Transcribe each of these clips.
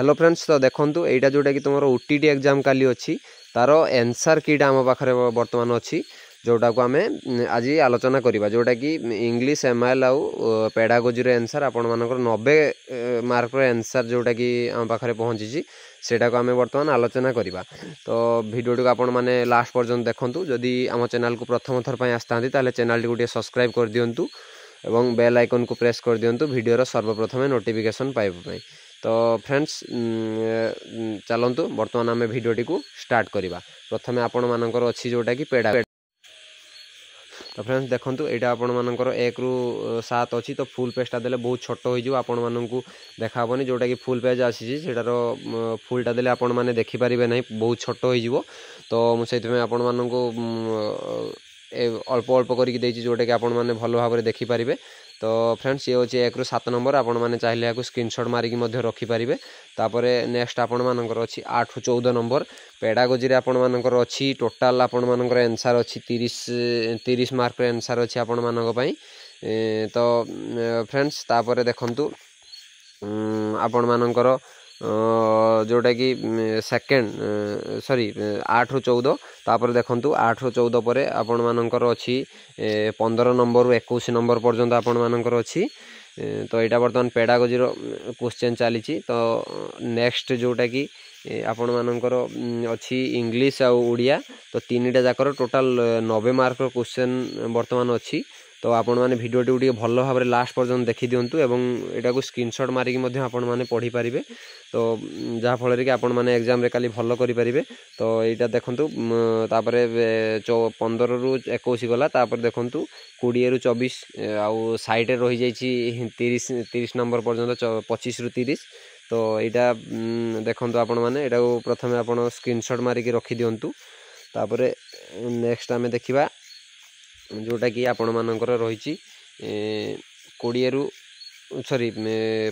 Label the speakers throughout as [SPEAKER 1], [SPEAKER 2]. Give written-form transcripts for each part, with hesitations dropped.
[SPEAKER 1] Hello friends तो देखो यहाँ जोटा कि तुम ओटीटी एग्जाम काली अच्छी तार एनसर कीटा आम पाखे बर्तमान अच्छी जोटा को आम आज आलोचना करवा जोटा कि इंग्लिश एमआईएल आउ पेडागोजी एनसर आपण मानकर 90 मार्क एनसर जोटा कि आम पाखे पहुँची सेटा को आम बर्तमान आलोचना करवा। तो भिडियो टी आपण मैंने लास्ट पर्यंत देखूँ जदि आम चैनल को प्रथम थर पर आसता चैनल टी गोटे सब्सक्राइब कर दिंतु एवं बेल आइकन को प्रेस कर दिंतु भिडियोर सर्वप्रथमे नोटिफिकेशन पाइबा। तो फ्रेंड्स चलतु बर्तमान आम भिडियोटी को स्टार्ट करवा। प्रथम आपण मानकर अच्छी जोटा कि पेड़ा। तो फ्रेंड्स देखो यहाँ आपण मानकर 1 ରୁ 7 अच्छी तो फुल पेजटा देले बहुत छोट हो आपण मानू देखाबनी जोटा कि फुल पेज आसी सेटार फुलटा देले आपण मैंने देखिपारे ना बहुत छोट हो। तो मुझे आपण मानू अल्प अल्प करके जोटा कि आपण मैंने भल भाव में देखिपारे। तो फ्रेंड्स ये हूँ 1 ରୁ 7 नंबर आपण मैंने चाहिए या स्क्रीनशॉट मारिकी रखिपारे। तापर नेक्स्ट आपण मानकर अच्छी 8 ରୁ 14 नंबर पेडागोजी रे आपण मानकर अच्छी टोटाल आपण मानकर आंसर अच्छी 30 मार्क आंसर अच्छी आपण मानक पई। तो फ्रेंड्स तापर देखंतु आपण मानकर जोटा कि सेकेंड सॉरी 8 ରୁ 14 तापर देखंतु 8 ରୁ 14 पर आपण मानकर अच्छी 15 नंबर ରୁ 21 नंबर पर्यंत आपण मानकर अच्छी। तो यहाँ बर्तमान पेडागोजी क्वेश्चन चली। तो नेक्स्ट जोटा कि आपण मानकर अच्छी इंग्लिश आउ उड़िया तो 3टा जाकर टोटाल 90 मार्क क्वेश्चन बर्तमान अच्छी। तो आपण मैंने भिडियो टी भल भाव में लास्ट पर्यंत देखी दिंतु एवं यहाँ को स्क्रीनशॉट मारिकी आपण मैंने पढ़ी पारे। तो जहाँफल कि आपण मैंने एग्जाम रे काली भल करें। तो यहाँ देखूँ तापर 15 ରୁ 21 गला तापर देखूँ 20 ରୁ 24 आउ साइड रही जाइए 30 नंबर पर्यंत 25 ରୁ 30। तो यहाँ देखो आपण मैंने यहाँ प्रथम आप स्क्रीनशॉट मारिकी रखी दिंतु। तापर नेक्स्ट आम देखा जोटा कि आपण मानकर रही 20 ରୁ सॉरी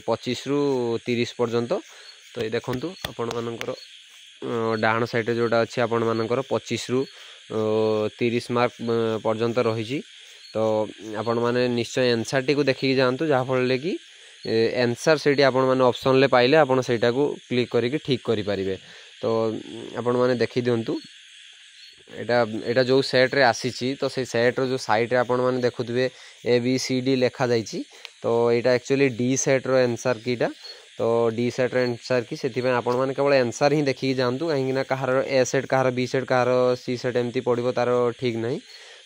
[SPEAKER 1] 25 ରୁ 30 पर्यंत। तो ये देखो आपण मानकर डाण साइड जोटा अच्छी आपण मानकर 25 ରୁ 30 मार्क पर्यंत रही। तो आपण माने निश्चय आंसर टी को देखिक जातु जहाँफल कि आंसर से आपण माने ऑप्शन ले पाइले आपण सेटा को क्लिक करके ठीक करि परिबे। तो आपण माने देखि दियंतु एटा जो सेट रे आसीची तो से सेट रो जो साइड रे आपण माने देखुथिबे ABCD लेखा जाइची। तो एटा एक्चुअली डी सेट रो आंसर कीटा। तो डी सेट रो आंसर की सेति पे आपण माने केवल आंसर ही देखि जांतु कहीं ना कहार ए सेट कहार बी सेट कहार सी सेट एमती पड़िबो तार ठीक नहीं।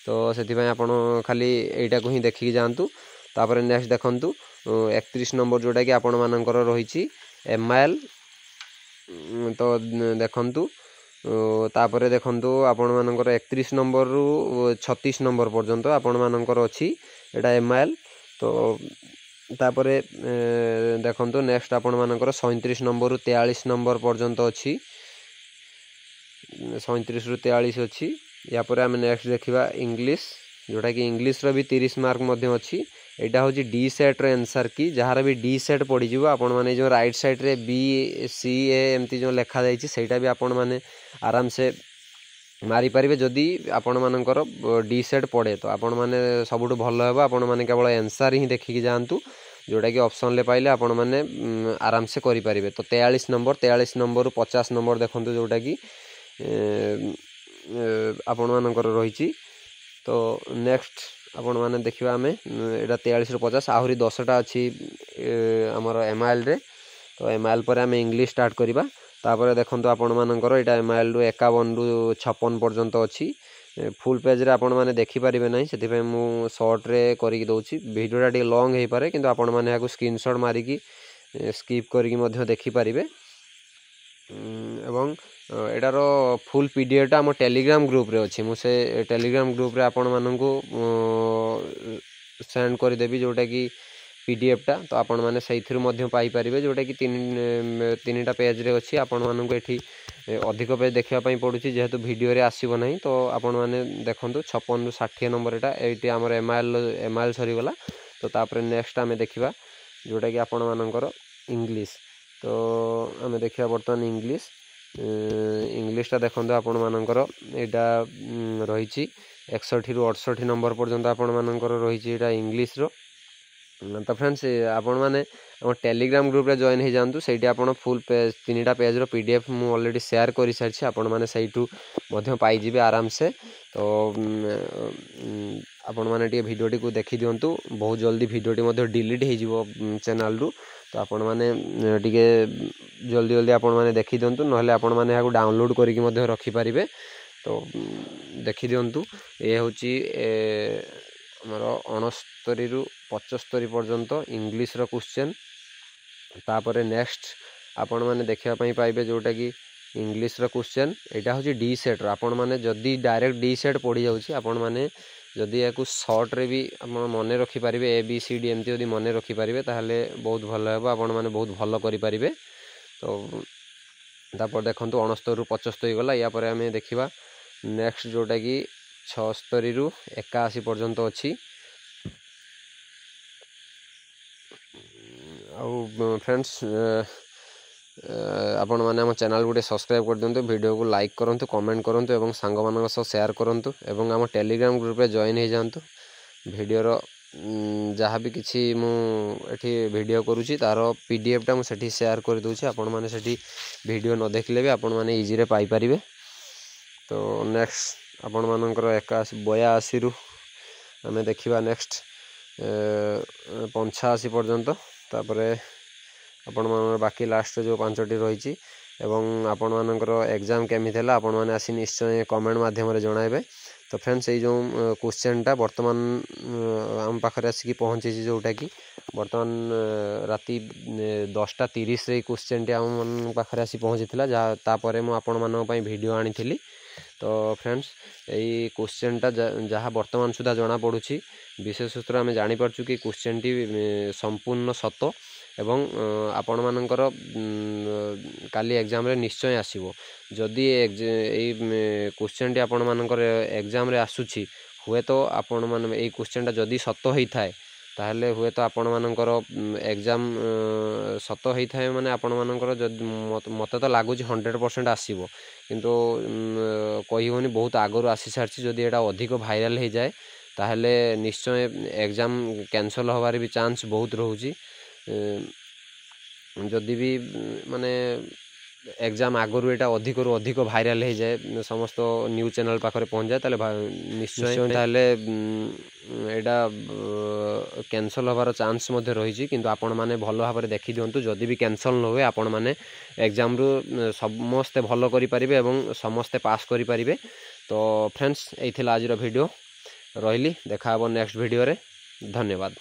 [SPEAKER 1] तो सेति पे आपण खाली एटा को ही देखि जांतु। तापर नेक्स्ट देखंतु 31 नंबर जोटा कि आपण मानकर रही एमआईएल। तो देखंतु तापर देखंतु आपण मानकर 31 नंबर ରୁ 36 नंबर पर्यंत आपण मानकर अच्छी एटा एमआईएल। तो तापर देखंतु नेक्स्ट आपण मानकर 37 नंबर ରୁ 43 नंबर पर्यंत अच्छी 37 ରୁ 43 अच्छी। या पर आम नेक्स्ट देखा इंग्लिश जोटा कि इंग्लिश रो भी 30 मार्क मध्य अच्छी। यहाँ हूँ डी सेट रो आंसर की जहाँ भी डी सेट पड़ आपण मैंने जो राइट साइड रे BCA एमती जो लिखा जाइए सहीटा भी आपण मैंने आराम से मारी पारे। जदि आपण मानकर डी सेट पड़े तो आपण मैंने सबुठ भल हे आपण मैंने केवल आंसर ही देखिकी जातु जोटा कि ऑप्शन ले पाइले आपण मैंने आराम से करें। तो 43 नंबर ରୁ 50 नंबर देखो जोटा कि आपण मानकर रही। तो नेक्स्ट आपण माने देखिबा आमे एटा 43 ରୁ 50 आहुरी 10टा अच्छी आमर एमआईएल रे। तो एमआईएल पर आमे इंग्लिश स्टार्ट करिबा। तापर देखंतु आपण मानकर एटा एमआईएल ରୁ 51 ରୁ 56 पर्यंत अच्छी। फुल पेज रे आपण माने देखि पारिबे नै सेति पे मु शॉर्ट रे करिक दउची वीडियोटा टी लॉन्ग हे पारे किंतु आपण माने याको स्क्रीनशॉट मारिकी स्किप करिक मध्य देखि पारिबे। एवं एटार फुल पीडीएफ आम टेलीग्राम ग्रुप रे अच्छी मुझे टेलीग्राम ग्रुप रे आपण मानू सेंड करदेवी जोटा कि पीडीएफ टा। तो आपण मैंने से पाइपर जोटा कि 3टा पेज रे अच्छी आपण मानू एठी अधिक पेज देखापी पड़ू जेहेतु वीडियो रे आसीबो नहीं। तो आपण मैंने देखो 56 ରୁ 60 नंबर एटा आमर एमआईएल सरीगला। तो तापर नेक्स्ट आम देखा जोटा कि आपण मानकर इंग्लिश। तो आम देखा बर्तमान इंग्लिशटा देखो आपण मानकर यहाँ रही 61 ରୁ 68 नंबर पर्यंत आपण मानकर रही इंग्लिश रो। तो फ्रेंड्स आपण माने ଆମ ଟେଲିଗ୍ରାମ ଗ୍ରୁପ୍ରେ ଜଏନ୍ ହେଇଯାଆନ୍ତୁ। ସେଇଠି ଆପଣ ଫୁଲ୍ ପେଜ୍ 3ଟା ପେଜ୍ର PDF ମୁଁ ଅଲରେଡ଼ି ସେୟାର କରିସାରିଛି, ଆପଣମାନେ ସେଇଠୁ ମଧ୍ୟ ପାଇଯିବେ ଆରାମସେ। ତ ଆପଣମାନେ ଟିକେ ଭିଡ଼ିଓଟିକୁ ଦେଖିଦିଅନ୍ତୁ, ବହୁତ ଜଲ୍ଦି ଭିଡ଼ିଓଟି ମଧ୍ୟ ଡିଲିଟ୍ ହେଇଯିବ ଚ୍ୟାନେଲ୍ରୁ। ତ ଆପଣମାନେ ଟିକେ ଜଲ୍ଦି ଆପଣମାନେ ଦେଖିଦିଅନ୍ତୁ, ନହେଲେ ଆପଣମାନେ ଏହାକୁ ଡାଉନଲୋଡ଼୍ କରିକି ମଧ୍ୟ ରଖିପାରିବେ। ତ ଦେଖିଦିଅନ୍ତୁ, ଏ ହେଉଛି ଆମର 69ରୁ 75 ପର୍ଯ୍ୟନ୍ତ ଇଂଲିଶର କ୍ୱେଶ୍ଚନ୍। ତାପରେ ନେକ୍ସଟ ଆପଣମାନେ ଦେଖିବା ପାଇଁ ପାଇବେ ଯେଉଁଟାକି ଇଂଲିଶର କ୍ୱେଶ୍ଚନ୍। ଏଇଟା ହେଉଛି ଡି ସେଟ୍ର। ଆପଣମାନେ ଯଦି ଡାଇରେକ୍ଟ ଡି ସେଟ୍ ପଡ଼ିଯାଉଛି, ଆପଣମାନେ ଯଦି ୟାକୁ ସର୍ଟରେ ବି ଆପଣ ମନେ ରଖିପାରିବେ, ABCD ଏମିତି ଯଦି ମନେ ରଖିପାରିବେ ତାହେଲେ ବହୁତ ଭଲ ହେବ, ଆପଣମାନେ ବହୁତ ଭଲ କରିପାରିବେ। ତ ତାପରେ ଦେଖନ୍ତୁ 69ରୁ 75 ଗଲା। ୟା ପରେ ଆମେ ଦେଖିବା ନେକ୍ସଟ ଯେଉଁଟାକି 76ରୁ 81 ପର୍ଯ୍ୟନ୍ତ ଅଛି। ଆଉ ଫ୍ରେଣ୍ଡସ୍, ଆପଣମାନେ ଆମ ଚ୍ୟାନେଲ୍ ଗୋଟେ ସବସ୍କ୍ରାଇବ୍ କରିଦିଅନ୍ତୁ, ଭିଡ଼ିଓକୁ ଲାଇକ୍ କରନ୍ତୁ, କମେଣ୍ଟ କରନ୍ତୁ ଏବଂ ସାଙ୍ଗମାନଙ୍କ ସହ ସେୟାର କରନ୍ତୁ ଏବଂ ଆମ ଟେଲିଗ୍ରାମ ଗ୍ରୁପ୍ରେ ଜଏନ୍ ହେଇଯାଆନ୍ତୁ। ଭିଡ଼ିଓର ଯାହା ବି କିଛି ମୁଁ ଏଠି ଭିଡ଼ିଓ କରୁଛି ତାର PDFଟା ମୁଁ ସେଠି ସେୟାର କରିଦେଉଛି, ଆପଣମାନେ ସେଠି ଭିଡ଼ିଓ ନ ଦେଖିଲେ ବି ଆପଣମାନେ ଇଜିରେ ପାଇପାରିବେ। ତ ନେକ୍ସଟ ଆପଣମାନଙ୍କର 82ରୁ ଆମେ ଦେଖିବା ନେକ୍ସଟ 85 ପର୍ଯ୍ୟନ୍ତ। ତାପରେ ଆପଣମାନଙ୍କର ବାକି ଲାଷ୍ଟରେ ଯେଉଁ 5ଟି ରହିଛି ଏବଂ ଆପଣମାନଙ୍କର ଏକ୍ଜାମ୍ କେମିତି ହେଲା ଆପଣମାନେ ଆସି ନିଶ୍ଚୟ କମେଣ୍ଟ ମାଧ୍ୟମରେ ଜଣାଇବେ। ତ ଫ୍ରେଣ୍ଡସ୍, ଏଇ ଯେଉଁ କ୍ୱେଶ୍ଚନ୍ଟା ବର୍ତ୍ତମାନ ଆମ ପାଖରେ ଆସିକି ପହଞ୍ଚିଛି, ଯେଉଁଟାକି ବର୍ତ୍ତମାନ ରାତି 10:30ରେ ଏଇ କ୍ୱେଶ୍ଚନ୍ଟି ଆମ ପାଖରେ ଆସି ପହଞ୍ଚିଥିଲା, ତାପରେ ମୁଁ ଆପଣମାନଙ୍କ ପାଇଁ ଭିଡ଼ିଓ ଆଣିଥିଲି। ତ ଫ୍ରେଣ୍ଡସ୍, ଏଇ କ୍ୱେଶ୍ଚନ୍ଟା ଯାହା ବର୍ତ୍ତମାନ ସୁଦ୍ଧା ଜଣାପଡ଼ୁଛି, ବିଶେଷ ସୂତ୍ରରେ ଆମେ ଜାଣିପାରୁଛୁ କି କ୍ୱେଶ୍ଚନ୍ଟି ସମ୍ପୂର୍ଣ୍ଣ ସତ ଏବଂ ଆପଣମାନଙ୍କର କାଲି ଏକ୍ଜାମ୍ରେ ନିଶ୍ଚୟ ଆସିବ। ଯଦି ଏଇ କ୍ୱେଶ୍ଚନ୍ଟି ଆପଣମାନଙ୍କର ଏକ୍ଜାମ୍ରେ ଆସୁଛି, ହୁଏତ ଆପଣମାନେ ଏଇ କ୍ୱେଶ୍ଚନ୍ଟା ଯଦି ସତ ହେଇଥାଏ ତାହେଲେ ହୁଏତ ଆପଣମାନଙ୍କର ଏକ୍ଜାମ୍ ସତ ହେଇଥାଏ, ମାନେ ଆପଣମାନଙ୍କର ଯଦି ମୋତେ ତ ଲାଗୁଛି 100% ଆସିବ, କିନ୍ତୁ କହିହେଉନି, ବହୁତ ଆଗରୁ ଆସିସାରିଛି। ଯଦି ଏଇଟା ଅଧିକ ଭାଇରାଲ୍ ହେଇଯାଏ ତାହେଲେ ନିଶ୍ଚୟ ଏକ୍ଜାମ୍ କ୍ୟାନସଲ୍ ହେବାର ବି ଚାନ୍ସ ବହୁତ ରହୁଛି। ଯଦି ବି ମାନେ ଏକ୍ଜାମ୍ ଆଗରୁ ଏଇଟା ଅଧିକରୁ ଅଧିକ ଭାଇରାଲ୍ ହେଇଯାଏ, ସମସ୍ତ ନ୍ୟୁଜ୍ ଚ୍ୟାନେଲ୍ ପାଖରେ ପହଞ୍ଚିଯାଏ, ତାହେଲେ ନିଶ୍ଚୟ ତାହେଲେ ଏଇଟା କ୍ୟାନସଲ୍ ହେବାର ଚାନ୍ସ ମଧ୍ୟ ରହିଛି। କିନ୍ତୁ ଆପଣମାନେ ଭଲ ଭାବରେ ଦେଖିଦିଅନ୍ତୁ, ଯଦି ବି କ୍ୟାନସଲ୍ ନ ହୁଏ ଆପଣମାନେ ଏକ୍ଜାମ୍ରୁ ସମସ୍ତେ ଭଲ କରିପାରିବେ ଏବଂ ସମସ୍ତେ ପାସ୍ କରିପାରିବେ। ତ ଫ୍ରେଣ୍ଡସ୍, ଏଇ ଥିଲା ଆଜିର ଭିଡ଼ିଓ। ରହିଲି, ଦେଖା ହେବ ନେକ୍ସଟ ଭିଡ଼ିଓରେ। ଧନ୍ୟବାଦ।